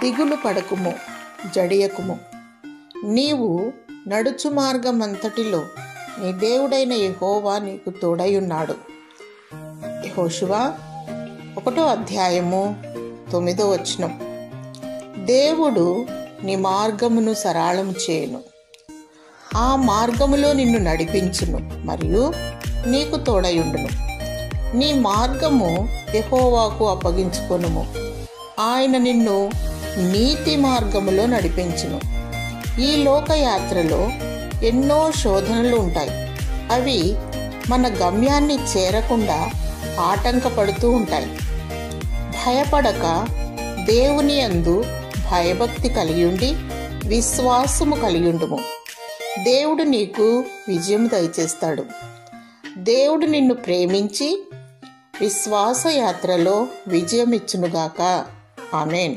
దిగులు పడకుము, జడియకుము. నీవు నడుచు మార్గమంతటిలో నీ దేవుడైన యెహోవా నీకు తోడయున్నాడు. యెహోషువ 1వ అధ్యాయము 9వ వచనం. దేవుడు నీ మార్గమును సరళము చేయును, ఆ మార్గములో నిన్ను నడిపించును మరియు నీకు తోడయుండును. నీ మార్గము యెహోవాకు అప్పగించుకొనుము, ఆయన నిన్ను నీతి మార్గములో నడిపించును. ఈ లోకయాత్రలో ఎన్నో శోధనలు ఉంటాయి. అవి మన గమ్యాన్ని చేరకుండా ఆటంకపడుతూ ఉంటాయి. భయపడక దేవుని యందు భయభక్తి కలిగియుండి విశ్వాసము కలిగియుండుము. దేవుడు నీకు విజయం దయచేస్తాడు. దేవుడు నిన్ను ప్రేమించి విశ్వాస యాత్రలో విజయం ఇచ్చునుగాక. ఆమేన్.